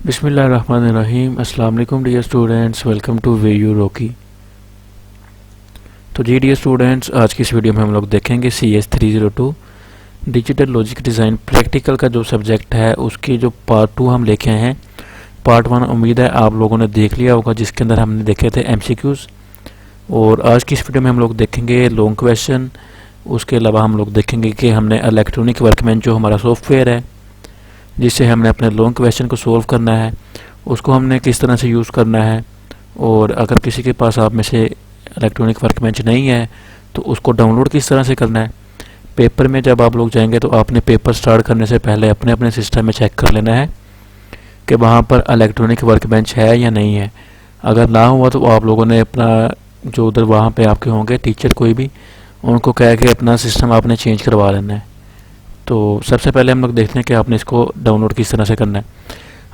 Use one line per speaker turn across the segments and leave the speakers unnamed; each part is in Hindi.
बिस्मिल्लाहिर्रहमानिर्रहीम। अस्सलाम वालेकुम dear students, welcome to VU Rocky. तो जी डियर स्टूडेंट्स, आज की इस वीडियो में हम लोग देखेंगे CS302 digital logic design practical का जो सब्जेक्ट है उसकी जो पार्ट 2 हम लेके आए हैं। पार्ट 1 उम्मीद है आप लोगों ने देख लिया होगा, जिसके अंदर हमने देखे थे MCQs। और आज की इस वीडियो में हम लोग देखेंगे लॉन्ग क्वेश्चन। उसके अलावा हम लोग देखेंगे कि हमने इलेक्ट्रॉनिक वर्कबेंच जो हमारा सॉफ्टवेयर है जिससे हमने अपने लॉन्ग क्वेश्चन को सोल्व करना है, उसको हमने किस तरह से यूज़ करना है। और अगर किसी के पास आप में से इलेक्ट्रॉनिक वर्कबेंच नहीं है तो उसको डाउनलोड किस तरह से करना है। पेपर में जब आप लोग जाएंगे तो आपने पेपर स्टार्ट करने से पहले अपने अपने सिस्टम में चेक कर लेना है कि वहाँ पर इलेक्ट्रॉनिक वर्कबेंच है या नहीं है। अगर ना हुआ तो आप लोगों ने अपना जो उधर वहाँ पे आपके होंगे टीचर कोई भी, उनको कह के अपना सिस्टम आपने चेंज करवा लेना है। तो सबसे पहले हम लोग देखते हैं कि आपने इसको डाउनलोड किस तरह से करना है।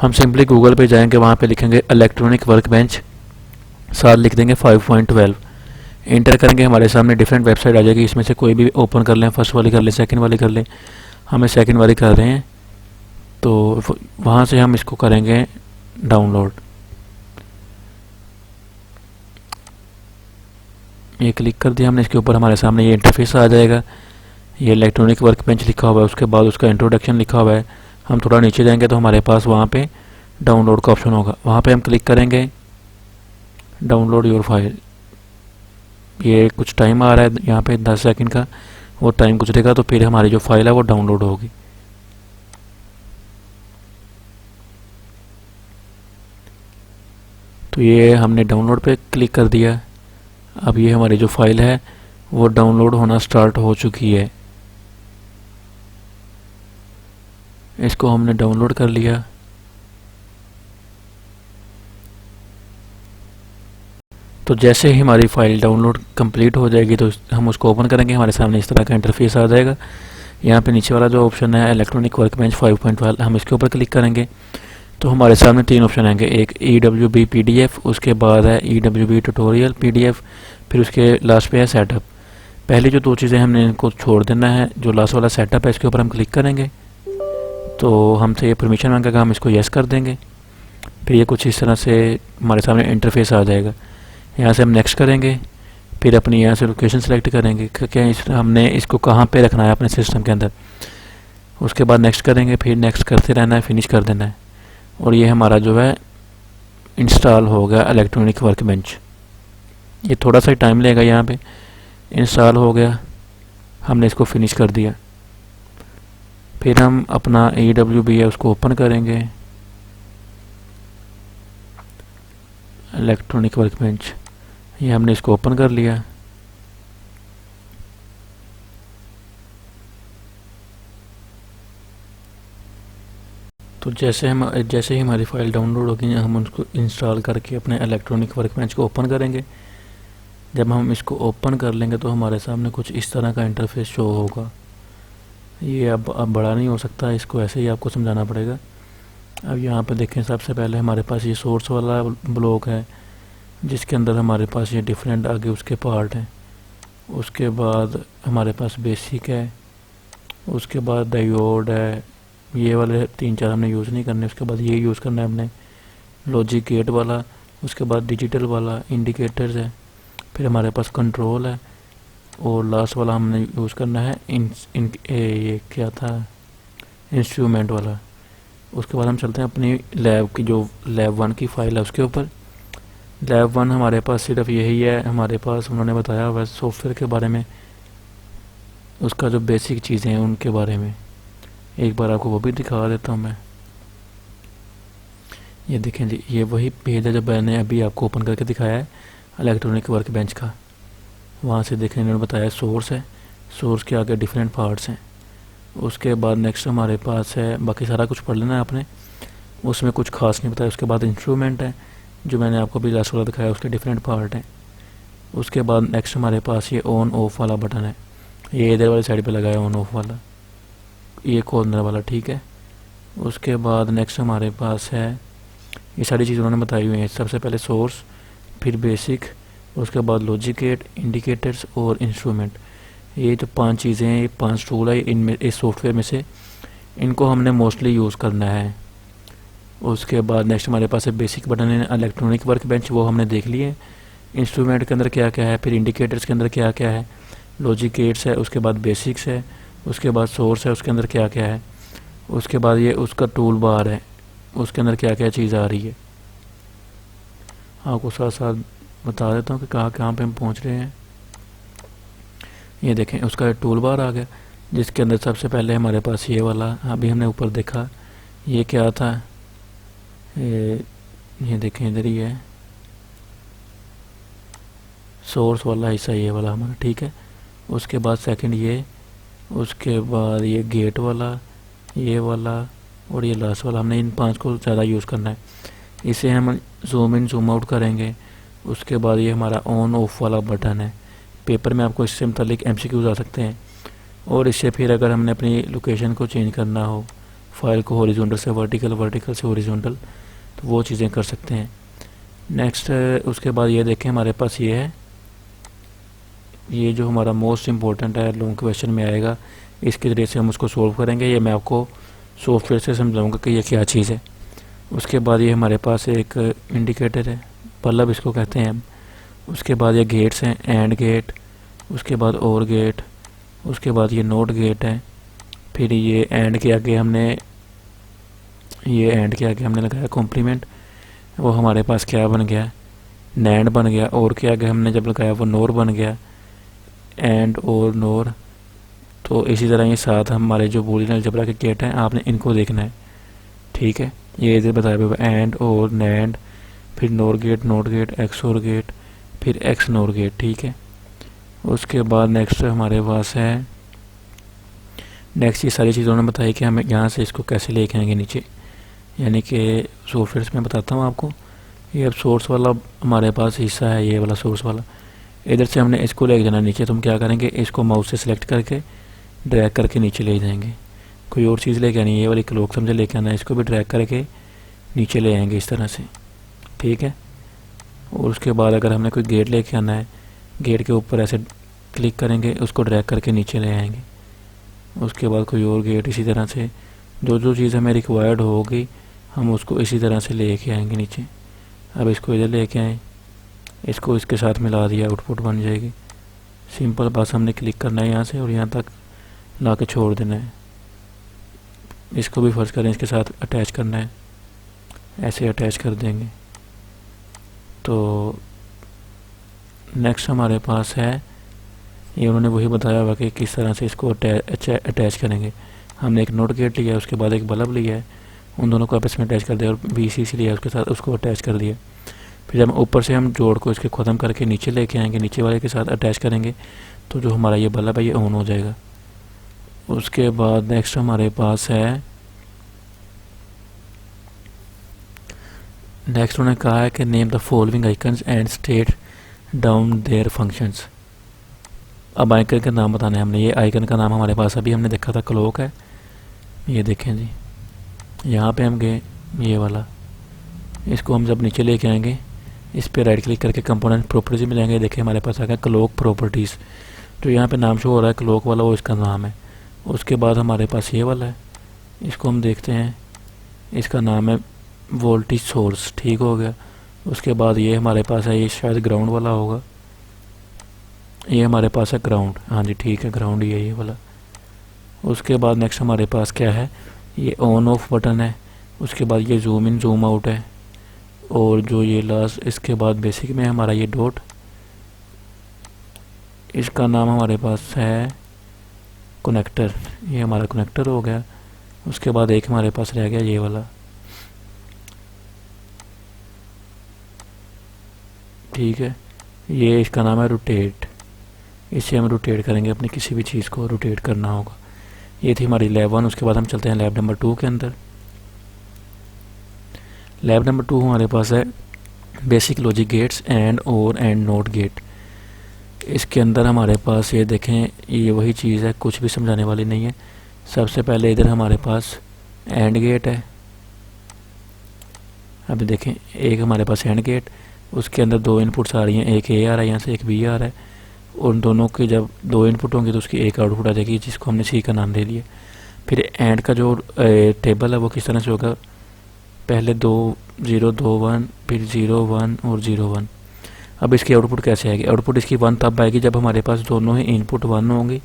हम सिंपली गूगल पे जाएंगे, वहाँ पे लिखेंगे इलेक्ट्रॉनिक वर्कबेंच, साथ लिख देंगे 5.12, इंटर करेंगे। हमारे सामने डिफरेंट वेबसाइट आ जाएगी, इसमें से कोई भी ओपन कर लें, फर्स्ट वाली कर लें, सेकंड वाली कर लें। हमें सेकंड वाली कर रहे हैं तो वहाँ से हम इसको करेंगे डाउनलोड। ये क्लिक कर दिया हमने, इसके ऊपर हमारे सामने ये इंटरफेस आ जाएगा। ये इलेक्ट्रॉनिक वर्कबेंच लिखा हुआ है, उसके बाद उसका इंट्रोडक्शन लिखा हुआ है। हम थोड़ा नीचे जाएंगे तो हमारे पास वहाँ पे डाउनलोड का ऑप्शन होगा, वहाँ पे हम क्लिक करेंगे डाउनलोड योर फाइल। ये कुछ टाइम आ रहा है यहाँ पे 10 सेकंड का, वो टाइम गुजरेगा तो फिर हमारी जो फाइल है वो डाउनलोड होगी। तो ये हमने डाउनलोड पे क्लिक कर दिया। अब ये हमारी जो फाइल है वो डाउनलोड होना स्टार्ट हो चुकी है। इसको हमने डाउनलोड कर लिया। तो जैसे ही हमारी फाइल डाउनलोड कंप्लीट हो जाएगी तो हम उसको ओपन करेंगे, हमारे सामने इस तरह का इंटरफेस आ जाएगा। यहाँ पे नीचे वाला जो ऑप्शन है इलेक्ट्रॉनिक वर्कबेंच 5.12, हम इसके ऊपर क्लिक करेंगे तो हमारे सामने 3 ऑप्शन आएंगे। एक EWB PDF, उसके बाद है EWB ट्यूटोरियल PDF, फिर उसके लास्ट पे है सेटअप। पहली जो 2 चीज़ें हमने इनको छोड़ देना है। जो लास्ट वाला सेटअप है इसके ऊपर हम क्लिक करेंगे तो हमसे ये परमिशन मांगेगा, हम इसको यस कर देंगे। फिर ये कुछ इस तरह से हमारे सामने इंटरफेस आ जाएगा। यहाँ से हम नेक्स्ट करेंगे, फिर अपनी यहाँ से लोकेशन सेलेक्ट करेंगे कि हमने इसको कहाँ पे रखना है अपने सिस्टम के अंदर। उसके बाद नेक्स्ट करेंगे, फिर नेक्स्ट करते रहना है, फिनिश कर देना है। और ये हमारा जो है इंस्टॉल हो गया इलेक्ट्रॉनिक वर्कबेंच। ये थोड़ा सा टाइम लेगा, यहाँ पे इंस्टॉल हो गया, हमने इसको फिनिश कर दिया। फिर हम अपना EWB है उसको ओपन करेंगे, इलेक्ट्रॉनिक वर्कबेंच, ये हमने इसको ओपन कर लिया। तो जैसे ही हमारी फाइल डाउनलोड होगी हम उसको इंस्टॉल करके अपने इलेक्ट्रॉनिक वर्कबेंच को ओपन करेंगे। जब हम इसको ओपन कर लेंगे तो हमारे सामने कुछ इस तरह का इंटरफेस शो होगा। ये अब बड़ा नहीं हो सकता, इसको ऐसे ही आपको समझाना पड़ेगा। अब यहाँ पे देखें, सबसे पहले हमारे पास ये सोर्स वाला ब्लॉक है जिसके अंदर हमारे पास ये डिफरेंट आगे उसके पार्ट हैं। उसके बाद हमारे पास बेसिक है, उसके बाद डायोड है, ये वाले 3-4 हमने यूज़ नहीं करने। उसके बाद ये यूज़ करना है हमने लॉजिक गेट वाला, उसके बाद डिजिटल वाला इंडिकेटर्स है, फिर हमारे पास कंट्रोल है, और लास्ट वाला हमने यूज़ करना है ये क्या था, इंस्ट्रूमेंट वाला। उसके बाद हम चलते हैं अपनी लैब की, जो लैब 1 की फ़ाइल है उसके ऊपर। लैब 1 हमारे पास सिर्फ यही है, हमारे पास उन्होंने बताया हुआ सॉफ्टवेयर के बारे में, उसका जो बेसिक चीज़ें हैं उनके बारे में। एक बार आपको वो भी दिखा देता हूँ मैं। ये देखें जी, ये वही पेज है जो मैंने अभी आपको ओपन करके दिखाया है इलेक्ट्रॉनिक वर्कबेंच का। वहाँ से देखें, इन्होंने बताया सोर्स है, सोर्स के आगे डिफरेंट पार्ट्स हैं। उसके बाद नेक्स्ट हमारे पास है, बाकी सारा कुछ पढ़ लेना है आपने, उसमें कुछ खास नहीं बताया। उसके बाद इंस्ट्रूमेंट है जो मैंने आपको भी लास्ट वाला दिखाया, उसके डिफरेंट पार्ट हैं। उसके बाद नेक्स्ट हमारे पास ये ऑन ऑफ वाला बटन है, ये इधर वाली साइड पे लगा है ऑन ऑफ वाला, ये कॉर्नर वाला, ठीक है। उसके बाद नेक्स्ट हमारे पास है, ये सारी चीज़ उन्होंने बताई हुई हैं। सबसे पहले सोर्स, फिर बेसिक, उसके बाद लॉजिक गेट, इंडिकेटर्स और इंस्ट्रूमेंट। ये जो 5 चीज़ें हैं, ये 5 टूल है इनमें, इस सॉफ्टवेयर में से इनको हमने मोस्टली यूज़ करना है। उसके बाद नेक्स्ट हमारे पास है बेसिक बटन है इलेक्ट्रॉनिक वर्क बेंच, वो हमने देख लिए। इंस्ट्रूमेंट के अंदर क्या क्या है, फिर इंडिकेटर्स के अंदर क्या क्या है, लॉजिक गेट्स है, उसके बाद बेसिक्स है, उसके बाद सोर्स है, उसके अंदर क्या क्या है, उसके बाद ये उसका टूल बार है, उसके अंदर क्या क्या चीज़ आ रही है। आपको साथ साथ बता देता हूँ कि कहाँ पे हम पहुँच रहे हैं। ये देखें उसका टूल बार आ गया, जिसके अंदर सबसे पहले हमारे पास ये वाला, अभी हमने ऊपर देखा ये क्या था, ये देखें इधर ही है सोर्स वाला हिस्सा, ये वाला हमारा, ठीक है। उसके बाद सेकंड ये, उसके बाद ये गेट वाला, ये वाला और ये लास्ट वाला, हमने इन 5 को ज़्यादा यूज़ करना है। इसे हम जूम इन जूम आउट करेंगे। उसके बाद ये हमारा ऑन ऑफ वाला बटन है। पेपर में आपको इससे मुतालिक MCQs आ सकते हैं। और इससे फिर अगर हमने अपनी लोकेशन को चेंज करना हो, फाइल को हॉरिजॉन्टल से वर्टिकल, वर्टिकल से हॉरिजॉन्टल, तो वो चीज़ें कर सकते हैं। नेक्स्ट उसके बाद ये देखें हमारे पास ये है, ये जो हमारा मोस्ट इम्पोर्टेंट है, लॉन्ग क्वेश्चन में आएगा, इसके ज़रिए से हम उसको सॉल्व करेंगे। ये मैं आपको सॉफ्टवेयर से समझाऊंगा कि ये क्या चीज़ है। उसके बाद ये हमारे पास एक इंडिकेटर है, बल्ब इसको कहते हैं हम। उसके बाद ये गेट्स हैं, एंड गेट, उसके बाद और गेट, उसके बाद ये नोट गेट है। फिर ये एंड के आगे हमने लगाया कॉम्प्लीमेंट, वो हमारे पास क्या बन गया, नैंड बन गया। और के आगे हमने जब लगाया वो नोर बन गया, एंड और नोर। तो इसी तरह ये साथ हमारे जो बूलियन अलजेब्रा के गेट हैं, आपने इनको देखना है, ठीक है। ये इधर बताया हुआ एंड और नैंड, फिर NOR gate, NOT gate, XOR gate, फिर एक्स नोर गेट, ठीक है। उसके बाद नेक्स्ट हमारे पास है, नेक्स्ट ये सारी चीज़ उन्होंने बताई कि हमें यहाँ से इसको कैसे लेके आएंगे नीचे, यानी कि सॉफ्टवेयर में बताता हूँ आपको। ये अब सोर्स वाला हमारे पास हिस्सा है, ये वाला सोर्स वाला, इधर से हमने इसको लेके जाना नीचे। तो हम क्या करेंगे, इसको माउस से सिलेक्ट करके ड्रैग करके नीचे ले जाएंगे। कोई और चीज़ लेके आनी है, ये वाली क्लॉक समझे लेके आना है, इसको भी ड्रैग करके नीचे ले आएंगे इस तरह से, ठीक है। और उसके बाद अगर हमने कोई गेट लेके आना है, गेट के ऊपर ऐसे क्लिक करेंगे, उसको ड्रैग करके नीचे ले आएंगे। उसके बाद कोई और गेट, इसी तरह से जो जो चीज़ हमें रिक्वायर्ड होगी हम उसको इसी तरह से लेके आएंगे नीचे। अब इसको इधर लेके आएँ, इसको इसके साथ मिला दिया, आउटपुट बन जाएगी। सिंपल, बस हमने क्लिक करना है यहाँ से और यहाँ तक ला के छोड़ देना है। इसको भी फर्ज करें इसके साथ अटैच करना है, ऐसे अटैच कर देंगे। तो नेक्स्ट हमारे पास है, ये उन्होंने वही बताया हुआ कि किस तरह से इसको अटैच करेंगे। हमने एक नोट गेट लिया, उसके बाद एक बल्ब लिया है, उन दोनों को आपस में अटैच कर दिया और VCC लिया उसके साथ, उसको अटैच कर दिया। फिर जब ऊपर से हम जोड़ को इसके ख़त्म करके नीचे लेके आएंगे, नीचे वाले के साथ अटैच करेंगे, तो जो हमारा ये बल्ब है ये ऑन हो जाएगा। उसके बाद नेक्स्ट हमारे पास है, नेक्स्ट उन्होंने कहा है कि name the following icons and state down their functions. अब आइकन का नाम बताना है हमने। ये आइकन का नाम हमारे पास अभी हमने देखा था क्लॉक है, ये देखें जी, यहाँ पे हम गए, ये वाला, इसको हम जब नीचे लेके आएंगे, इस पे राइट क्लिक करके कंपोनेंट प्रॉपर्टीज में जाएंगे, देखें हमारे पास आ गया क्लॉक प्रॉपर्टीज़। जो यहाँ पे नाम शो हो रहा है क्लॉक वाला, वो इसका नाम है। उसके बाद हमारे पास ये वाला है, इसको हम देखते हैं, इसका नाम है वोल्टेज सोर्स, ठीक हो गया। उसके बाद ये हमारे पास है, ये शायद ग्राउंड वाला होगा, ये हमारे पास है ग्राउंड, हाँ जी ठीक है, ग्राउंड ही है ये वाला। उसके बाद नेक्स्ट हमारे पास क्या है, ये ऑन ऑफ बटन है। उसके बाद ये जूम इन जूम आउट है, और जो ये लास्ट, इसके बाद बेसिक में हमारा ये डॉट, इसका नाम हमारे पास है कनेक्टर, ये हमारा कनेक्टर हो गया। उसके बाद एक हमारे पास रह गया ये वाला, ठीक है, ये इसका नाम है रोटेट, इससे हम रोटेट करेंगे, अपनी किसी भी चीज़ को रोटेट करना होगा। ये थी हमारी लैब 1। उसके बाद हम चलते हैं लैब नंबर 2 के अंदर। लैब नंबर 2 हमारे पास है बेसिक लॉजिक गेट्स एंड और एंड नोट गेट। इसके अंदर हमारे पास ये देखें, ये वही चीज़ है, कुछ भी समझाने वाली नहीं है। सबसे पहले इधर हमारे पास एंड गेट है, अभी देखें एक हमारे पास एंड गेट, उसके अंदर 2 इनपुट्स आ रही हैं, एक A आ रहा है यहाँ से, एक B आ रहा है। उन दोनों की जब 2 इनपुट होंगे तो उसकी एक आउटपुट आ जाएगी, जिसको हमने C का नाम दे दिया। फिर एंड का जो टेबल है वो किस तरह से होगा, पहले 2 0 2 1, फिर 0 1 और 0 1। अब इसकी आउटपुट कैसे आएगी? आउटपुट इसकी 1 तब आएगी जब हमारे पास दोनों ही इनपुट 1 होंगी,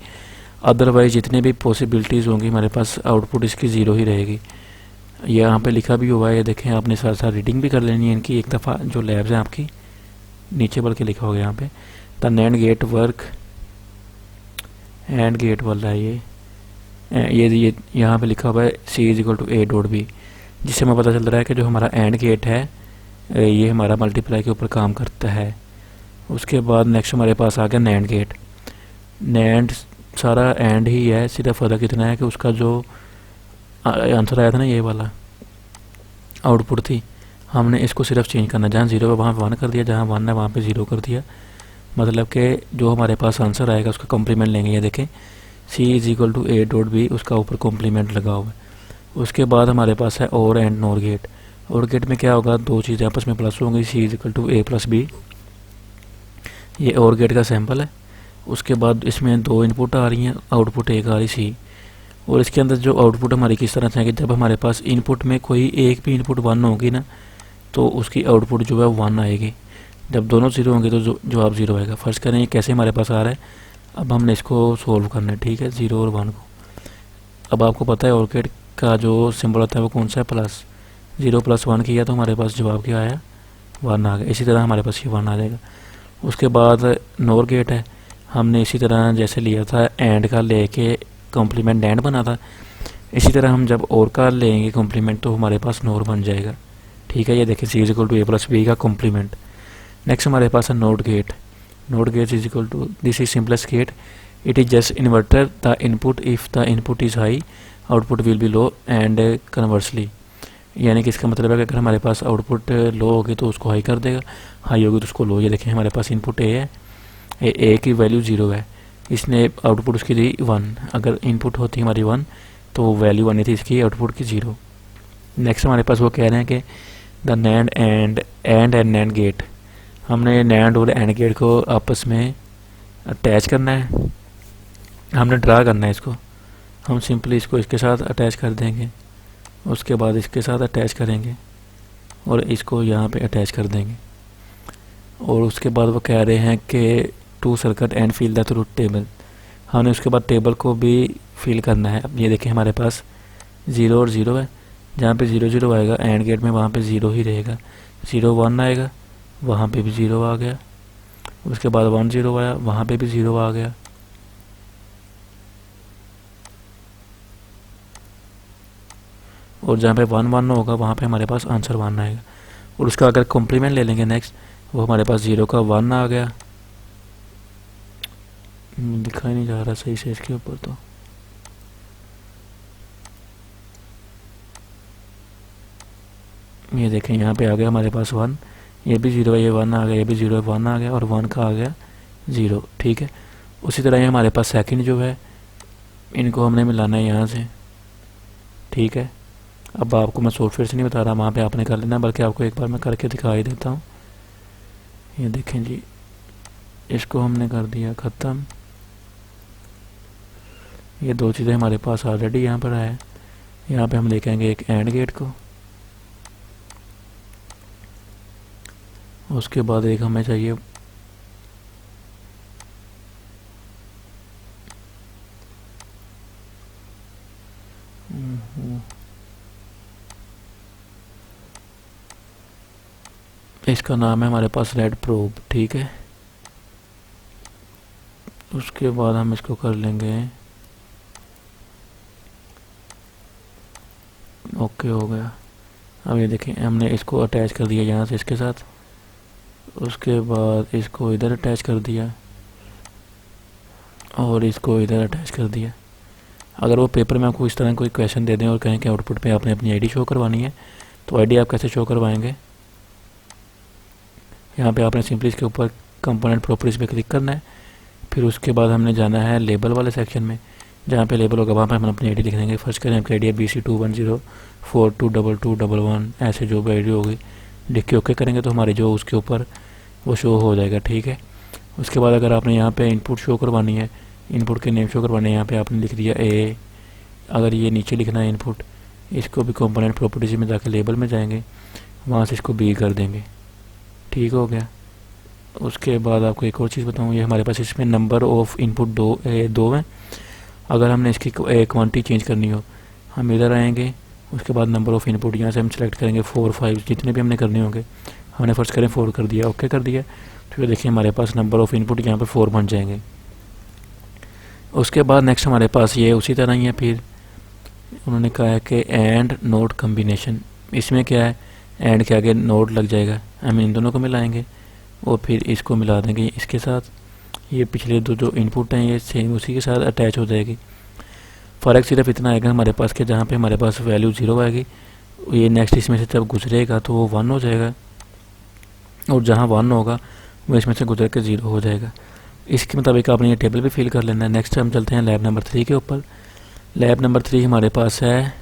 अदरवाइज जितने भी पॉसिबिलिटीज़ होंगी हमारे पास आउटपुट इसकी 0 ही रहेगी। ये यहाँ पे लिखा भी हुआ है, ये देखें, आपने साथ साथ रीडिंग भी कर लेनी है इनकी एक दफ़ा, जो लैब्स हैं आपकी नीचे बल्कि लिखा होगा यहाँ पे, the NAND gate work AND gate वाला है ये यहाँ पे लिखा हुआ है C=A.B, जिससे हमें पता चल रहा है कि जो हमारा एंड गेट है ये हमारा मल्टीप्लाई के ऊपर काम करता है। उसके बाद नेक्स्ट हमारे पास आ गया नैंड गेट। नैंड सारा एंड ही है, सिर्फ फ़र्क इतना है कि उसका जो आंसर आया था ना, ये वाला आउटपुट थी, हमने इसको सिर्फ चेंज करना, जहाँ 0 है वहाँ 1 कर दिया, जहाँ 1 है वहाँ पे 0 कर दिया। मतलब कि जो हमारे पास आंसर आएगा उसका कॉम्प्लीमेंट लेंगे। ये देखें C=A.B, उसका ऊपर कॉम्प्लीमेंट लगा हुआ है। उसके बाद हमारे पास है और एंड नॉर गेट। और गेट में क्या होगा, दो चीज़ें आपस में प्लस होंगी, C=A+B, ये और गेट का सैंपल है। उसके बाद इसमें 2 इनपुट आ रही हैं, आउटपुट एक आ रही C। और इसके अंदर जो आउटपुट हमारी किस तरह से आएगी, जब हमारे पास इनपुट में कोई एक भी इनपुट 1 होगी ना, तो उसकी आउटपुट जो है 1 आएगी। जब दोनों 0 होंगे तो जवाब 0 आएगा। फर्स्ट करें ये कैसे हमारे पास आ रहा है, अब हमने इसको सोल्व करना है, ठीक है, 0 और 1 को। अब आपको पता है और गेट का जो सिंबल होता है वो कौन सा है, प्लस। 0 + 1 किया तो हमारे पास जवाब क्या आया, 1 आ गया। इसी तरह हमारे पास ये 1 आ जाएगा। उसके बाद नॉर गेट है, हमने इसी तरह जैसे लिया था एंड का लेके कॉम्प्लीमेंट एंड बना था, इसी तरह हम जब और का लेंगे कॉम्प्लीमेंट तो हमारे पास नॉर बन जाएगा, ठीक है। ये देखिए C=A+B का कॉम्प्लीमेंट। नेक्स्ट हमारे पास है NOT gate. NOT gate this is simplest gate, it is just inverter the input, if the input is high output will be low and conversely. यानी कि इसका मतलब है कि अगर हमारे पास आउटपुट लो होगी तो उसको हाई कर देगा, हाई होगी तो उसको लो। ये देखें हमारे पास इनपुट ए है, ए की वैल्यू 0 है, इसने आउटपुट उसकी दी 1। अगर इनपुट होती हमारी 1 तो वैल्यू आनी थी इसकी आउटपुट की 0। नेक्स्ट हमारे पास वो कह रहे हैं कि the NAND AND NAND gate, हमने नैंड और एंड गेट को आपस में अटैच करना है, हमने ड्रा करना है इसको। हम सिंपली इसको इसके साथ अटैच कर देंगे, उसके बाद इसके साथ अटैच करेंगे और इसको यहाँ पे अटैच कर देंगे। और उसके बाद वो कह रहे हैं कि to circuit and fill the truth table, हमने उसके बाद टेबल को भी फिल करना है। अब ये देखें हमारे पास 0 और 0 है, जहाँ पे 0 0 आएगा एंड गेट में वहाँ पे 0 ही रहेगा। 0 1 आएगा, वहाँ पे भी 0 आ गया। उसके बाद 1 0 आया, वहाँ पे भी 0 आ गया। और जहाँ पे 1 1 होगा वहाँ पे हमारे पास आंसर 1 आएगा। और उसका अगर कॉम्प्लीमेंट ले लेंगे नेक्स्ट, वो हमारे पास 0 का 1 आ गया। दिखाई नहीं जा रहा सही से इसके ऊपर, तो ये देखें यहाँ पे आ गया हमारे पास 1, ये भी 0 है, ये 1 आ गया, ये भी 0 है, 1 आ गया और 1 का आ गया 0, ठीक है। उसी तरह ये हमारे पास सेकंड जो है, इनको हमने मिलाना है यहाँ से, ठीक है। अब आपको मैं सॉफ्टवेयर से नहीं बता रहा, वहाँ पे आपने कर लेना, बल्कि आपको एक बार मैं करके दिखाई देता हूँ। ये देखें जी, इसको हमने कर दिया ख़त्म। ये दो चीज़ें हमारे पास ऑलरेडी यहाँ पर है। यहाँ पे हम लेके आएंगे एक एंड गेट को, उसके बाद एक हमें चाहिए इसका नाम है हमारे पास रेड प्रोब, ठीक है। उसके बाद हम इसको कर लेंगे ओके, हो गया। अब ये देखें हमने इसको अटैच कर दिया यहाँ से इसके साथ, उसके बाद इसको इधर अटैच कर दिया और इसको इधर अटैच कर दिया। अगर वो पेपर में आपको इस तरह कोई क्वेश्चन दे दें और कहें कि आउटपुट पे आपने अपनी आईडी शो करवानी है, तो आईडी आप कैसे शो करवाएंगे, यहाँ पे आपने सिंपली इसके ऊपर कंपोनेंट प्रॉपर्टीज पे क्लिक करना है। फिर उसके बाद हमने जाना है लेबल वाले सेक्शन में, जहाँ पे लेबल होगा वहाँ पे हम अपनी आईडी लिख देंगे। फर्स्ट करें आपकी आईडी है BC2104222211, ऐसे जो भी आईडी होगी लिख के ओके करेंगे तो हमारी जो उसके ऊपर वो शो हो जाएगा, ठीक है। उसके बाद अगर आपने यहाँ पे इनपुट शो करवानी है, इनपुट के नेम शो करवाने हैं, यहाँ पे आपने लिख दिया ए। अगर ये नीचे लिखना है इनपुट, इसको भी कंपोनेंट प्रॉपर्टीज में जाके लेबल में जाएंगे, वहाँ से इसको बी कर देंगे। ठीक हो गया। उसके बाद आपको एक और चीज़ बताऊँ, ये हमारे पास इसमें नंबर ऑफ इनपुट दो हैं। अगर हमने इसकी क्वांटिटी चेंज करनी हो, हम इधर आएंगे, उसके बाद नंबर ऑफ इनपुट यहाँ से हम सेलेक्ट करेंगे 4 5 जितने भी हमने करने होंगे। हमने फर्स्ट करें 4 कर दिया, ओके कर दिया, तो देखिए हमारे पास नंबर ऑफ इनपुट यहाँ पर 4 बन जाएंगे। उसके बाद नेक्स्ट हमारे पास ये उसी तरह ही है। फिर उन्होंने कहा है कि एंड नोड कम्बिनेशन। इसमें क्या है, एंड के आगे नोड लग जाएगा, हम इन दोनों को मिलाएंगे और फिर इसको मिला देंगे इसके साथ। ये पिछले दो जो इनपुट हैं ये सेम उसी के साथ अटैच हो जाएगी। फ़र्क सिर्फ इतना आएगा हमारे पास कि जहाँ पे हमारे पास वैल्यू 0 आएगी, ये नेक्स्ट इसमें से जब गुजरेगा तो वो 1 हो जाएगा, और जहाँ 1 होगा वो इसमें से गुजर के 0 हो जाएगा। इसके मुताबिक आपने ये टेबल भी फिल कर लेना है। नेक्स्ट हम चलते हैं लैब नंबर 3 के ऊपर। लैब नंबर 3 हमारे पास है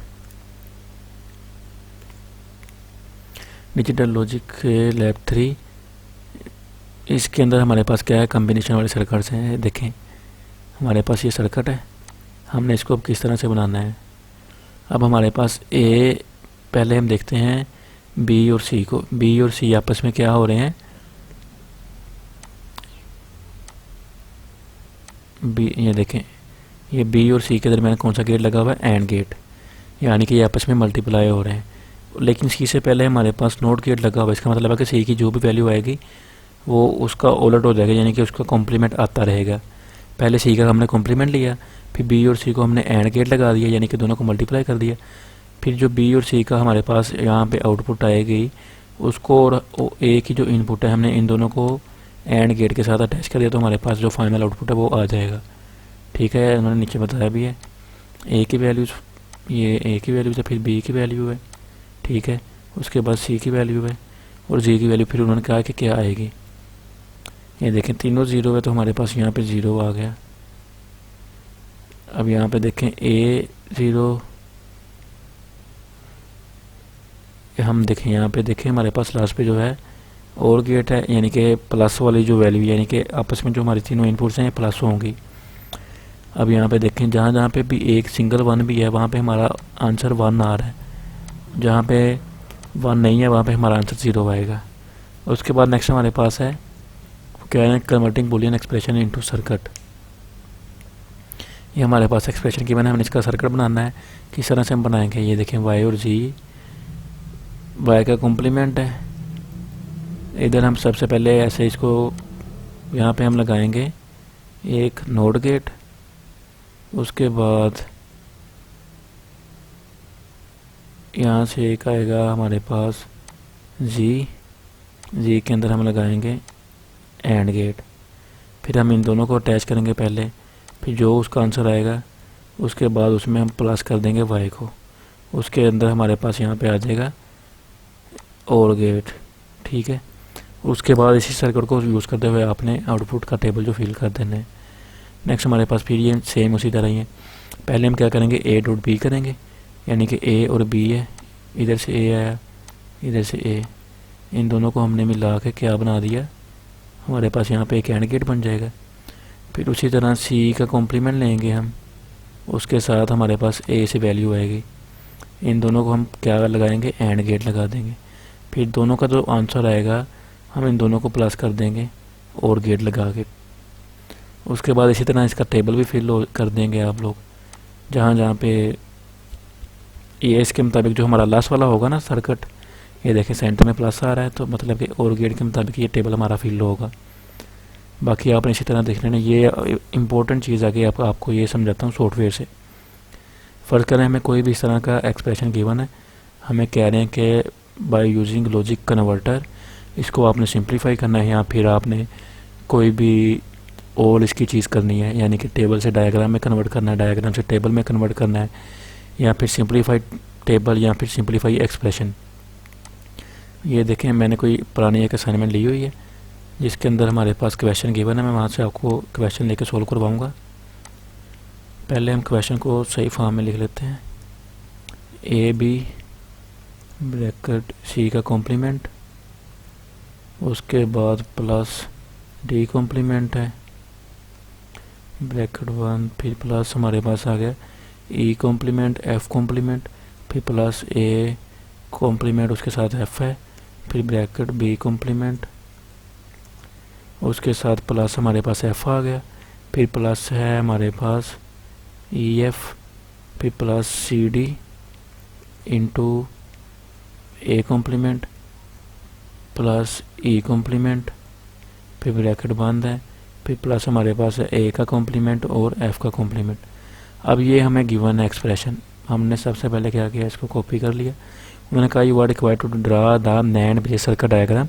डिजिटल लॉजिक लैब 3। इसके अंदर हमारे पास क्या है, कम्बिनेशन वाले सर्किट्स हैं। देखें हमारे पास ये सर्किट है, हमने इसको अब किस तरह से बनाना है। अब हमारे पास ए, पहले हम देखते हैं बी और सी को। बी और सी आपस में क्या हो रहे हैं, बी, ये देखें ये बी और सी के दरमियान कौन सा गेट लगा हुआ है, एंड गेट, यानी कि ये आपस में मल्टीप्लाई हो रहे हैं। लेकिन सी से पहले हमारे पास नोट गेट लगा हुआ है। इसका मतलब है कि सी की जो भी वैल्यू आएगी वो उसका उलट हो जाएगा, यानी कि उसका कॉम्प्लीमेंट आता रहेगा। पहले सी का हमने कॉम्प्लीमेंट लिया, फिर बी और सी को हमने एंड गेट लगा दिया, यानी कि दोनों को मल्टीप्लाई कर दिया। फिर जो बी और सी का हमारे पास यहाँ पे आउटपुट आएगी, उसको और ए की जो इनपुट है हमने इन दोनों को एंड गेट के साथ अटैच कर दिया, तो हमारे पास जो फाइनल आउटपुट है वो आ जाएगा। ठीक है, उन्होंने नीचे बताया भी है ए की वैल्यूज़, ये ए की वैल्यूज़ है, फिर बी की वैल्यू है, ठीक है, उसके बाद सी की वैल्यू है और जी की वैल्यू फिर उन्होंने कहा कि क्या आएगी। ये देखें तीनों 0 है, तो हमारे पास यहाँ पे 0 आ गया। अब यहाँ पे देखें ए 0, हम देखें यहाँ पे देखें हमारे पास लास्ट पे जो है और गेट है, यानी कि प्लस वाली जो वैल्यू, यानी कि आपस में जो हमारी तीनों इनपुट्स हैं ये प्लस होंगी। अब यहाँ पे देखें जहाँ जहाँ पे भी एक सिंगल 1 भी है वहाँ पे हमारा आंसर 1 आ रहा है, जहाँ पे 1 नहीं है वहाँ पे हमारा आंसर 0 आएगा। उसके बाद नेक्स्ट हमारे पास है क्या है, converting Boolean expression into circuit. ये हमारे पास एक्सप्रेशन की मैंने हमने इसका सर्किट बनाना है। किस तरह से हम बनाएंगे, ये देखें वाई और जी, वाई का कॉम्प्लीमेंट है। इधर हम सबसे पहले ऐसे इसको यहाँ पे हम लगाएंगे एक नोड गेट, उसके बाद यहाँ से एक आएगा हमारे पास जी, जी के अंदर हम लगाएंगे एंड गेट, फिर हम इन दोनों को अटैच करेंगे पहले, फिर जो उसका आंसर आएगा उसके बाद उसमें हम प्लस कर देंगे वाई को, उसके अंदर हमारे पास यहाँ पे आ जाएगा और गेट। ठीक है, उसके बाद इसी सर्किट को यूज़ करते हुए आपने आउटपुट का टेबल जो फिल कर देना है। नेक्स्ट हमारे पास फिर ये सेम उसी तरह ही है। पहले हम क्या करेंगे, ए डॉट बी करेंगे, यानी कि ए और बी है, इधर से ए आया इधर से ए, इन दोनों को हमने मिला के क्या बना दिया, हमारे पास यहाँ पे एक एंड गेट बन जाएगा। फिर उसी तरह सी का कॉम्प्लीमेंट लेंगे हम, उसके साथ हमारे पास ए से वैल्यू आएगी, इन दोनों को हम क्या लगाएंगे, एंड गेट लगा देंगे। फिर दोनों का जो आंसर आएगा हम इन दोनों को प्लस कर देंगे और गेट लगा के। उसके बाद इसी तरह इसका टेबल भी फिल कर देंगे आप लोग, जहाँ जहाँ पे ये इसके मुताबिक जो हमारा लास्ट वाला होगा ना सर्किट, ये देखें सेंटर में प्लस आ रहा है, तो मतलब कि और गेट के मुताबिक ये टेबल हमारा फिल होगा। बाकी आपने इसी तरह देख लेना। ये इंपॉर्टेंट चीज़ आगे आपको ये समझाता हूँ सॉफ्टवेयर से। फ़र्ज़ करें हमें कोई भी इस तरह का एक्सप्रेशन गिवन है, हमें कह रहे हैं कि बाय यूजिंग लॉजिक कन्वर्टर इसको आपने सिंप्लीफाई करना है, या फिर आपने कोई भी और इसकी चीज़ करनी है, यानी कि टेबल से डायग्राम में कन्वर्ट करना है, डायग्राम से टेबल में कन्वर्ट करना है, या फिर सिंप्लीफाइड टेबल या फिर सिंप्लीफाई एक्सप्रेशन। ये देखें मैंने कोई पुरानी एक असाइनमेंट ली हुई है जिसके अंदर हमारे पास क्वेश्चन गिवन है, मैं वहाँ से आपको क्वेश्चन लेके सोल्व करवाऊँगा। पहले हम क्वेश्चन को सही फॉर्म में लिख लेते हैं, ए बी ब्रैकेट सी का कॉम्प्लीमेंट, उसके बाद प्लस डी कॉम्प्लीमेंट है ब्रैकेट 1, फिर प्लस हमारे पास आ गया ई कॉम्प्लीमेंट, एफ कॉम्प्लीमेंट, फिर प्लस ए कॉम्प्लीमेंट उसके साथ एफ है, फिर ब्रैकेट बी कॉम्प्लीमेंट उसके साथ प्लस हमारे पास एफ आ गया, फिर प्लस है हमारे पास ई एफ, फिर plus C D into A complement plus E complement, फिर ब्रैकेट बंद है, फिर प्लस हमारे पास है ए का कॉम्प्लीमेंट और एफ का कॉम्प्लीमेंट। अब ये हमें गिवन है एक्सप्रेशन। हमने सबसे पहले क्या किया, इसको कॉपी कर लिया। उन्होंने कहा you are required to draw the NAND base circuit diagram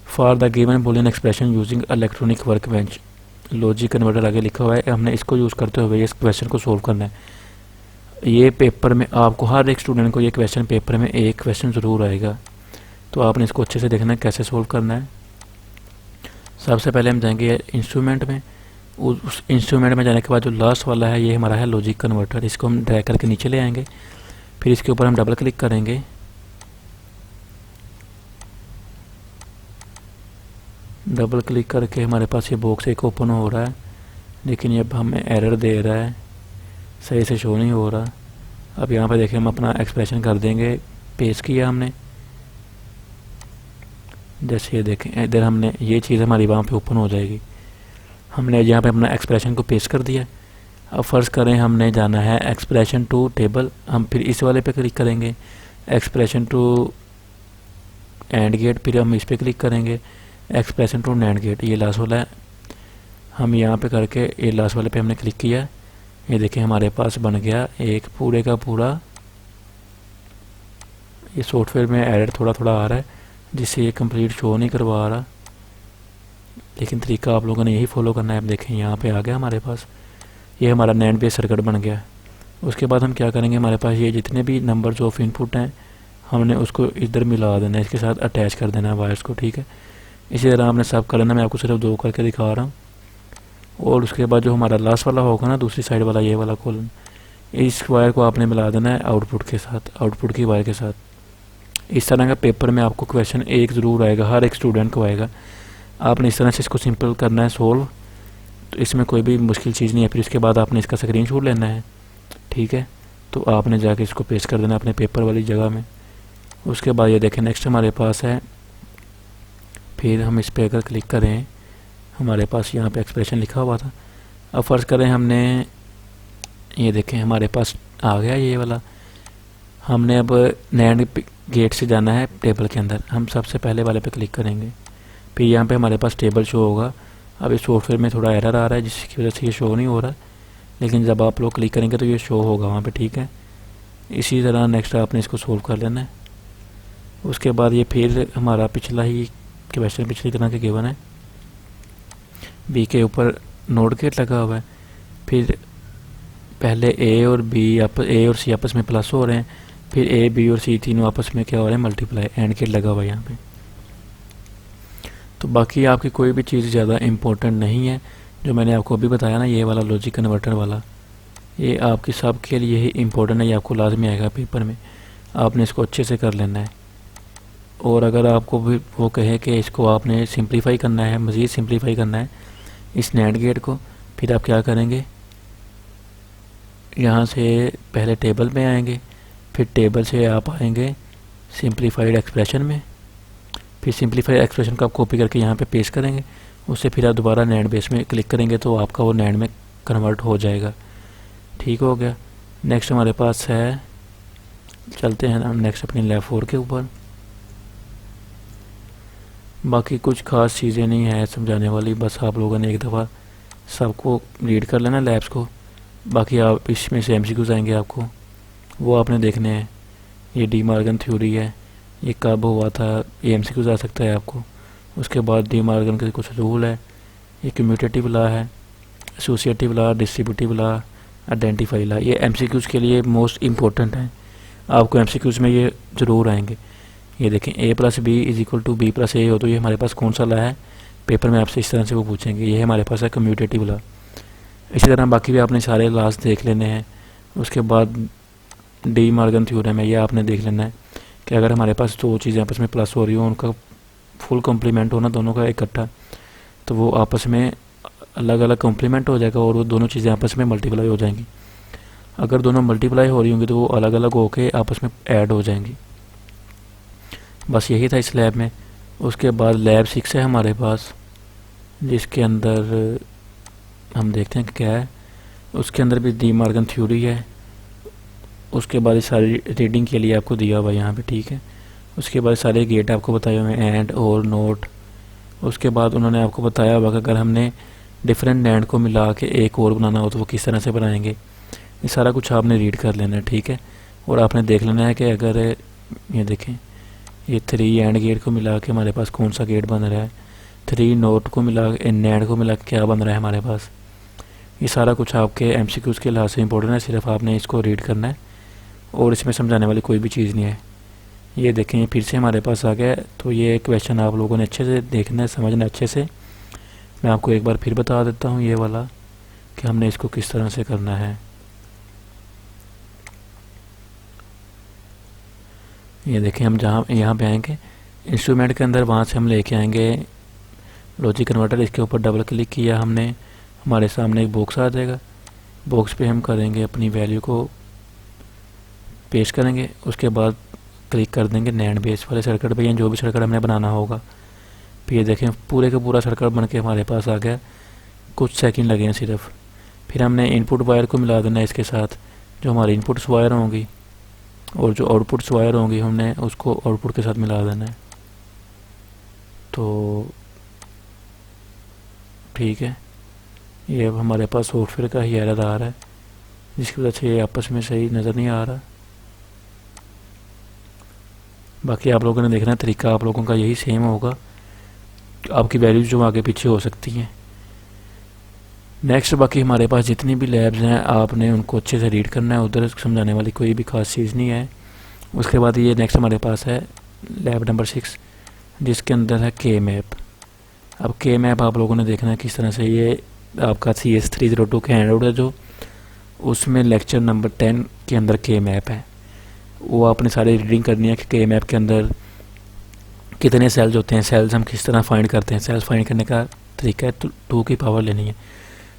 for the given Boolean expression using electronic work bench. Logic converter आगे लिखा हुआ है, हमने इसको यूज़ करते हुए इस क्वेश्चन को सोल्व करना है। ये पेपर में आपको हर एक स्टूडेंट को ये क्वेश्चन पेपर में एक क्वेश्चन ज़रूर आएगा, तो आपने इसको अच्छे से देखना है कैसे सोल्व करना है। सबसे पहले हम जाएंगे इंस्ट्रूमेंट में। उस इंस्ट्रूमेंट में जाने के बाद जो लास्ट वाला है ये हमारा है लॉजिक कन्वर्टर, इसको हम ड्रैग करके नीचे ले आएंगे। फिर इसके ऊपर हम डबल क्लिक करेंगे, डबल क्लिक करके हमारे पास ये बॉक्स एक ओपन हो रहा है, लेकिन ये अब हमें एरर दे रहा है, सही से शो नहीं हो रहा। अब यहाँ पे देखें हम अपना एक्सप्रेशन कर देंगे, पेस्ट किया हमने, जैसे ये देखें इधर हमने ये चीज़ हमारी वहाँ पे ओपन हो जाएगी। हमने यहाँ पे अपना एक्सप्रेशन को पेस्ट कर दिया। अब फ़र्ज़ करें हमने जाना है एक्सप्रेशन टू टेबल, हम फिर इस वाले पे क्लिक करेंगे, एक्सप्रेशन टू एंड गेट, फिर हम इस पर क्लिक करेंगे एक्सप्रेशन टू नैंड गेट, ये लास्ट वाला है। हम यहाँ पे करके ये लास्ट वाले पे हमने क्लिक किया, ये देखें हमारे पास बन गया एक पूरे का पूरा। ये सॉफ्टवेयर में एरर थोड़ा थोड़ा आ रहा है जिससे ये कंप्लीट शो नहीं करवा रहा, लेकिन तरीका आप लोगों ने यही फॉलो करना है। अब देखें यहाँ पे आ गया हमारे पास, ये हमारा नैंड बेस सर्किट बन गया। उसके बाद हम क्या करेंगे, हमारे पास ये जितने भी नंबर्स ऑफ इनपुट हैं हमने उसको इधर मिला देना है, इसके साथ अटैच कर देना है वायर्स को, ठीक है। इसी तरह हमने सब कर लेना, मैं आपको सिर्फ 2 करके दिखा रहा हूँ। और उसके बाद जो हमारा लास्ट वाला होगा ना, दूसरी साइड वाला ये वाला कॉलम, इस वायर को आपने मिला देना है आउटपुट के साथ, आउटपुट की वायर के साथ। इस तरह का पेपर में आपको क्वेश्चन एक ज़रूर आएगा, हर एक स्टूडेंट को आएगा। आपने इस तरह से इसको सिंपल करना है सोल्व, तो इसमें कोई भी मुश्किल चीज़ नहीं है। फिर इसके बाद आपने इसका स्क्रीनशॉट लेना है, ठीक है, तो आपने जाके इसको पेस्ट कर देना अपने पेपर वाली जगह में। उसके बाद ये देखें नेक्स्ट हमारे पास है, फिर हम इस पर अगर क्लिक करें, हमारे पास यहाँ पे एक्सप्रेशन लिखा हुआ था। अब फ़र्ज़ करें हमने ये देखें हमारे पास आ गया ये वाला। हमने अब नैंड गेट से जाना है टेबल के अंदर, हम सबसे पहले वाले पे क्लिक करेंगे, फिर यहाँ पे हमारे पास टेबल शो होगा। अब इस सॉफ्टवेयर में थोड़ा एरर आ रहा है जिसकी वजह से ये शो नहीं हो रहा, लेकिन जब आप लोग क्लिक करेंगे तो ये शो होगा वहाँ पे, ठीक है। इसी तरह नेक्स्ट आपने इसको सोल्व कर लेना है। उसके बाद ये फिर हमारा पिछला ही क्वेश्चन पिछली तरह के गिवन है, बी के ऊपर नोड गेट लगा हुआ है, फिर पहले ए और सी आपस में प्लस हो रहे हैं, फिर ए बी और सी तीनों आपस में क्या हो रहे हैं, मल्टीप्लाई, एंड गेट लगा हुआ है यहाँ पे। तो बाकी आपकी कोई भी चीज़ ज़्यादा इम्पोर्टेंट नहीं है, जो मैंने आपको अभी बताया ना ये वाला लॉजिक कन्वर्टर वाला, ये आपकी सब के लिए ही इम्पोर्टेंट है, ये आपको लाजमी आएगा पेपर में, आपने इसको अच्छे से कर लेना है। और अगर आपको भी वो कहे कि इसको आपने सिंप्लीफाई करना है, मज़ीद सिंप्लीफाई करना है इस नैंड गेट को, फिर आप क्या करेंगे, यहाँ से पहले टेबल में आएंगे, फिर टेबल से आप आएंगे सिंप्लीफाइड एक्सप्रेशन में, फिर सिंप्लीफाइड एक्सप्रेशन को आप कॉपी करके यहाँ पे पेस्ट करेंगे, उससे फिर आप दोबारा नैंड बेस में क्लिक करेंगे तो आपका वो नैंड में कन्वर्ट हो जाएगा, ठीक हो गया। नेक्स्ट हमारे पास है, चलते हैं हम नेक्स्ट अपनी लैब 4 के ऊपर। बाकी कुछ खास चीज़ें नहीं है समझाने वाली, बस आप लोगों ने एक दफ़ा सबको रीड कर लेना लैब्स को, बाकी आप इसमें से एमसीक्यूज़ आएंगे आपको, वो आपने देखने हैं। ये डी मॉर्गन थ्योरी है, ये कब हुआ था, ये एमसीक्यूज़ आ सकता है आपको। उसके बाद डी मॉर्गन के कुछ रूल है, ये कम्यूटेटिव लॉ है, associative law, distributive law, identify law, ये एमसीक्यूज़ के लिए मोस्ट इम्पोर्टेंट है, आपको एमसीक्यूज़ में ये ज़रूर आएंगे। ये देखें a + b = b + a हो, तो ये हमारे पास कौन सा लॉ है, पेपर में आपसे इस तरह से वो पूछेंगे। ये हमारे पास है कम्यूटेटिव लॉ। इसी तरह बाकी भी आपने सारे लॉज देख लेने हैं। उसके बाद डी मॉर्गन थ्योरम है, ये आपने देख लेना है कि अगर हमारे पास 2 चीज़ें आपस में प्लस हो रही हो, उनका फुल कॉम्प्लीमेंट होना दोनों का इकट्ठा, तो वो आपस में अलग अलग कॉम्प्लीमेंट हो जाएगा और वो दोनों चीज़ें आपस में मल्टीप्लाई हो जाएंगी। अगर दोनों मल्टीप्लाई हो रही होंगी तो वो अलग अलग होके आपस में ऐड हो जाएंगी। बस यही था इस लैब में। उसके बाद लैब 6 है हमारे पास, जिसके अंदर हम देखते हैं कि क्या है। उसके अंदर भी डी मॉर्गन थ्योरी है। उसके बाद सारी रीडिंग के लिए आपको दिया हुआ है यहाँ पे, ठीक है। उसके बाद सारे गेट आपको बताए हुए हैं, एंड और नोट। उसके बाद उन्होंने आपको बताया हुआ कि अगर हमने डिफरेंट एंड को मिला के एक और बनाना हो तो वो किस तरह से बनाएंगे। ये सारा कुछ आपने रीड कर लेना है, ठीक है। और आपने देख लेना है कि अगर ये देखें, ये 3 एंड गेट को मिला के हमारे पास कौन सा गेट बन रहा है, 3 नोट को मिला एंड को मिला के क्या बन रहा है हमारे पास। ये सारा कुछ आपके MCQs के लिहाज से इंपॉर्टेंट है, सिर्फ आपने इसको रीड करना है और इसमें समझाने वाली कोई भी चीज़ नहीं है। ये देखें, ये फिर से हमारे पास आ गया है। तो ये क्वेश्चन आप लोगों ने अच्छे से देखना है, समझना अच्छे से। मैं आपको एक बार फिर बता देता हूँ ये वाला कि हमने इसको किस तरह से करना है। ये देखें, हम जहाँ यहाँ पे आएंगे इंस्ट्रूमेंट के अंदर, वहाँ से हम लेके आएंगे लॉजिक कन्वर्टर। इसके ऊपर डबल क्लिक किया हमने, हमारे सामने एक बॉक्स आ जाएगा। बॉक्स पे हम करेंगे अपनी वैल्यू को पेस्ट करेंगे। उसके बाद क्लिक कर देंगे नैंड बेस वाले सर्किट पे, या जो भी सर्किट हमने बनाना होगा। फिर ये देखें, पूरे का पूरा सर्किट बन के हमारे पास आ गया। कुछ सेकंड लगे हैं सिर्फ। फिर हमने इनपुट वायर को मिला देना है इसके साथ, जो हमारी इनपुट्स वायर होंगी, और जो आउटपुट्स वायर होंगी हमने उसको आउटपुट के साथ मिला देना है। तो ठीक है, ये अब हमारे पास सॉफ्टवेयर का ही एरर आ रहा है, जिसकी वजह से ये आपस में सही नज़र नहीं आ रहा। बाकी आप लोगों ने देखना, तरीका आप लोगों का यही सेम होगा। आपकी वैल्यूज जो आगे पीछे हो सकती हैं। नेक्स्ट, बाकी हमारे पास जितनी भी लैब्स हैं आपने उनको अच्छे से रीड करना है, उधर समझाने वाली कोई भी खास चीज़ नहीं है। उसके बाद ये नेक्स्ट हमारे पास है लैब नंबर 6, जिसके अंदर है के मैप। अब के मैप आप लोगों ने देखना है किस तरह से। ये आपका CS 302 के हैंड आउट है, जो उसमें लेक्चर नंबर 10 के अंदर के मैप है। वो आपने सारी रीडिंग करनी है कि के मैप के अंदर कितने सेल्स होते हैं, सेल्स हम किस तरह फाइंड करते हैं। सेल्स फाइंड करने का तरीका है 2 की पावर लेनी है।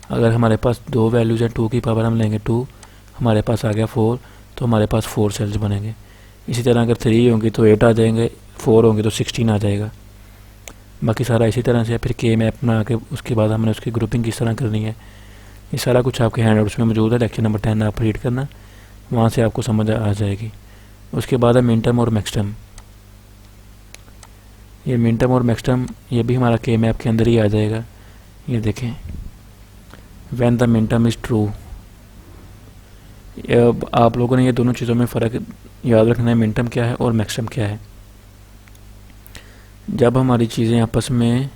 अगर हमारे पास 2 वैल्यूज़ हैं, 2 की पावर हम लेंगे 2, हमारे पास आ गया 4, तो हमारे पास 4 सेल्स बनेंगे। इसी तरह अगर 3 होंगी तो 8 आ जाएंगे, 4 होंगे तो 16 आ जाएगा। बाकी सारा इसी तरह से। फिर के मैप बना के उसके बाद हमने उसकी ग्रुपिंग किस तरह करनी है, ये सारा कुछ आपके हैंड आउट्स में मौजूद है। लेक्चर नंबर 10 आप रीड करना, वहाँ से आपको समझ आ जाएगी। उसके बाद है मिनटर्म और मैक्सटर्म। ये मिनटर्म और मैक्सटर्म ये भी हमारा के मैप के अंदर ही आ जाएगा। ये देखें, when the minterm is true. आप लोगों ने ये दोनों चीज़ों में फ़र्क याद रखना है, मिनटर्म क्या है और मैक्सटर्म क्या है। जब हमारी चीज़ें आपस में,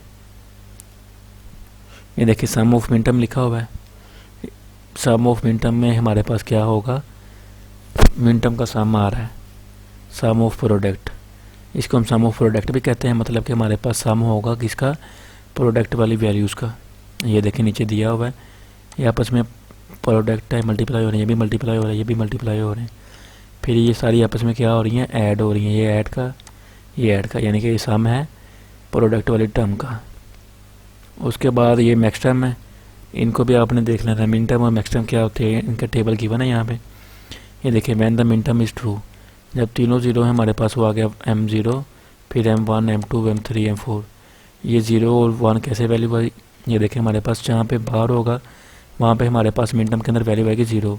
ये देखिए सम ऑफ मिनटर्म लिखा हुआ है। सम ऑफ मिनटर्म में हमारे पास क्या होगा, मिनटर्म का सम आ रहा है, सम ऑफ प्रोडक्ट। इसको हम सम ऑफ प्रोडक्ट भी कहते हैं, मतलब कि हमारे पास सम होगा किसका, प्रोडक्ट वाली वैल्यूज़ का। ये देखिए नीचे दिया हुआ है, ये आपस में प्रोडक्ट है, मल्टीप्लाई हो रहे हैं, ये भी मल्टीप्लाई हो रहा है, ये भी मल्टीप्लाई हो रहे हैं। फिर ये सारी आपस में क्या हो रही हैं, ऐड हो रही हैं। ये ऐड का, ये ऐड का, यानी कि ये सम है प्रोडक्ट वाली टर्म का। उसके बाद ये मैक्सटर्म है, इनको भी आपने देख लेना है। मिनटर्म और मैक्सटर्म क्या होते हैं, इनका टेबल गिवन है यहाँ पे। ये देखिए, when the minterm is true, जब तीनों ज़ीरो है हमारे पास, वो आ गया M0, फिर M1, M2, M3, M4। ये 0 और 1 कैसे वैल्यू आई, ये देखें हमारे पास जहाँ पे बार होगा वहाँ पे हमारे पास मिनटर्म के अंदर वैल्यू आएगी 0,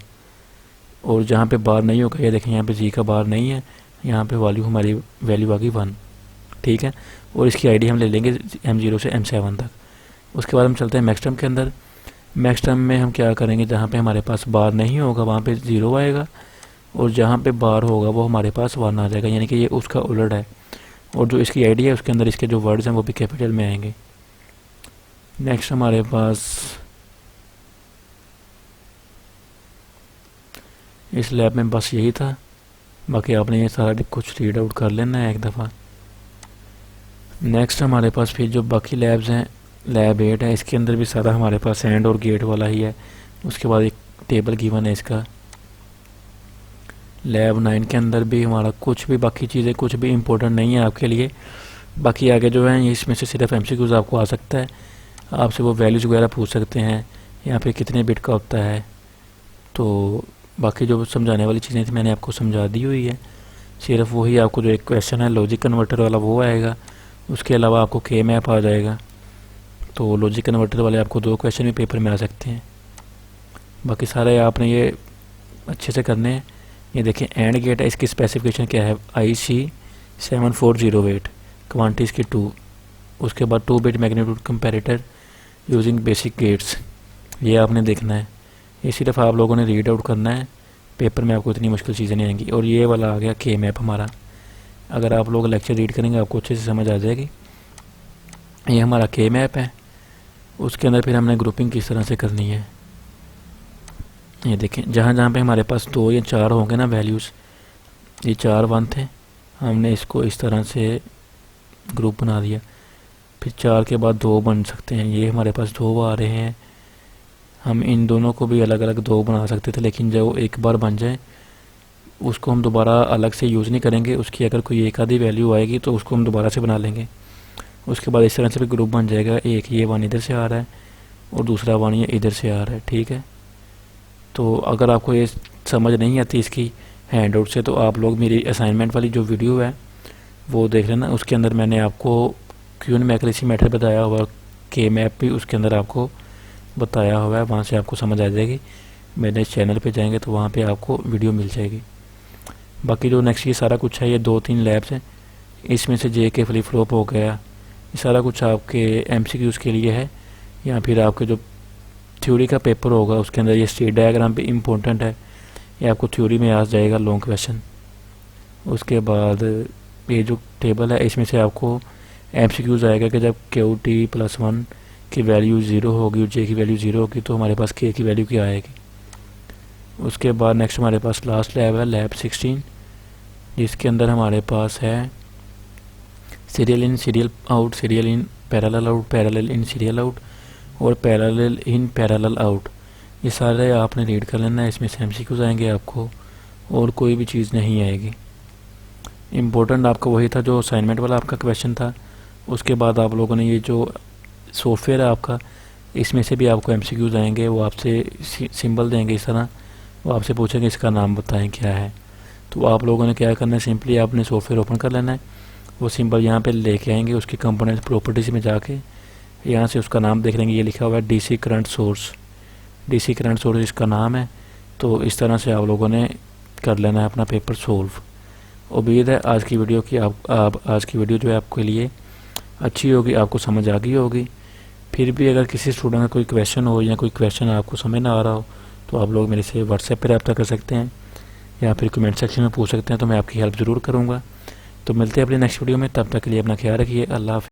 और जहाँ पे बार नहीं होगा, ये देखें यहाँ पे जी का बार नहीं है, यहाँ पे हमारी वैल्यू आ गई 1, ठीक है। और इसकी आईडी हम ले लेंगे M0 से M7 तक। उसके बाद हम चलते हैं मैक्सटर्म के अंदर। मैक्सटर्म में हम क्या करेंगे, जहाँ पे हमारे पास बार नहीं होगा वहाँ पे 0 आएगा, और जहाँ पे बार होगा वो हमारे पास 1 आ जाएगा, यानी कि ये उसका उलट है। और जो इसकी आईडी है उसके अंदर इसके जो वर्ड्स हैं वो भी कैपिटल में आएंगे। नेक्स्ट हमारे पास इस लैब में बस यही था। बाकी आपने ये सारा कुछ रीड आउट कर लेना है एक दफ़ा। नेक्स्ट हमारे पास फिर जो बाकी लैब्स हैं, लैब 8 है, इसके अंदर भी सारा हमारे पास एंड और गेट वाला ही है। उसके बाद एक टेबल गिवन है इसका। लैब 9 के अंदर भी हमारा कुछ भी बाकी चीज़ें कुछ भी इम्पोर्टेंट नहीं है आपके लिए। बाकी आगे जो है इसमें से सिर्फ MCQs आपको आ सकता है, आपसे वो वैल्यूज़ वगैरह पूछ सकते हैं, यहाँ पे कितने बिट का होता है। तो बाकी जो समझाने वाली चीज़ें थी मैंने आपको समझा दी हुई है। सिर्फ वही आपको जो एक क्वेश्चन है लॉजिक कन्वर्टर वाला वो आएगा, उसके अलावा आपको के मैप आ जाएगा। तो लॉजिक कन्वर्टर वाले आपको 2 क्वेश्चन भी पेपर में आ सकते हैं। बाकी सारे आपने ये अच्छे से करने हैं। ये देखिए एंड गेट है, इसकी स्पेसिफिकेशन क्या है, IC7408, क्वांटिटीज़ की 2, उसके बाद 2 bit magnitude comparator using basic gates. ये आपने देखना है, ये सिर्फ आप लोगों ने रीड आउट करना है, पेपर में आपको इतनी मुश्किल चीज़ें नहीं आएंगी। और ये वाला आ गया के मैप हमारा, अगर आप लोग लेक्चर रीड करेंगे आपको अच्छे से समझ आ जाएगी। ये हमारा के मैप है, उसके अंदर फिर हमने ग्रुपिंग किस तरह से करनी है। ये देखें जहाँ जहाँ पे हमारे पास 2 या 4 होंगे ना वैल्यूज़, ये 4 1 थे, हमने इसको इस तरह से ग्रुप बना दिया। फिर 4 के बाद 2 बन सकते हैं, ये हमारे पास 2 आ रहे हैं। हम इन दोनों को भी अलग अलग 2 बना सकते थे, लेकिन जब एक बार बन जाए उसको हम दोबारा अलग से यूज़ नहीं करेंगे। उसकी अगर कोई एक आधी वैल्यू आएगी तो उसको हम दोबारा से बना लेंगे। उसके बाद इस तरह से भी ग्रुप बन जाएगा, एक ये 1 इधर से आ रहा है और दूसरा 1 ये इधर से आ रहा है, ठीक है। तो अगर आपको ये समझ नहीं आती इसकी हैंड आउट से, तो आप लोग मेरी असाइनमेंट वाली जो वीडियो है वो देख लेना, उसके अंदर मैंने आपको क्यून मैक्रेसी मेथड बताया हुआ, के मैप भी उसके अंदर आपको बताया हुआ है, वहाँ से आपको समझ आ जाएगी। मेरे चैनल पे जाएंगे तो वहाँ पे आपको वीडियो मिल जाएगी। बाकी जो नेक्स्ट ये सारा कुछ है, ये 2-3 लैब्स हैं, इसमें से JK फ्लिप फ्लॉप हो गया, ये सारा कुछ आपके MCQs के लिए है, या फिर आपके जो थ्योरी का पेपर होगा उसके अंदर ये स्टेट डायग्राम भी इम्पोर्टेंट है, ये आपको थ्योरी में आ जाएगा लॉन्ग क्वेश्चन। उसके बाद ये जो टेबल है इसमें से आपको MCQs आएगा कि जब QT+1 की वैल्यू 0 होगी और J की वैल्यू 0 होगी तो हमारे पास K की वैल्यू क्या आएगी। उसके बाद नेक्स्ट हमारे पास लास्ट लैब है, लैब 16, जिसके अंदर हमारे पास है serial in serial out, serial in parallel out, parallel in serial out और पैरेलल इन पैरेलल आउट। ये सारे आपने रीड कर लेना है, इसमें से MCQs आएंगे आपको और कोई भी चीज़ नहीं आएगी। इम्पोर्टेंट आपका वही था जो असाइनमेंट वाला आपका क्वेश्चन था। उसके बाद आप लोगों ने ये जो सॉफ्टवेयर है आपका, इसमें से भी आपको MCQs आएंगे, वो आपसे सिंबल देंगे इस तरह, वो आपसे पूछेंगे इसका नाम बताएं क्या है। तो आप लोगों ने क्या करना है, सिंपली आपने सॉफ्टवेयर ओपन कर लेना है, वो सिंबल यहाँ पे लेके आएंगे, उसकी कंपोनेंट प्रॉपर्टीज में जाके यहाँ से उसका नाम देख लेंगे, ये लिखा हुआ है DC current source, DC current source इसका नाम है। तो इस तरह से आप लोगों ने कर लेना है अपना पेपर सोल्व। उम्मीद है आज की वीडियो की आज की वीडियो जो है आपके लिए अच्छी होगी, आपको समझ आ गई होगी। फिर भी अगर किसी स्टूडेंट का कोई क्वेश्चन हो या कोई क्वेश्चन आपको समझ ना आ रहा हो तो आप लोग मेरे से व्हाट्सएप पर रब्ता कर सकते हैं या फिर कमेंट सेक्शन में पूछ सकते हैं, तो मैं आपकी हेल्प ज़रूर करूँगा। तो मिलते हैं अपनी नेक्स्ट वीडियो में, तब तक के लिए अपना ख्याल रखिए। अल्लाह हाफ़िज़।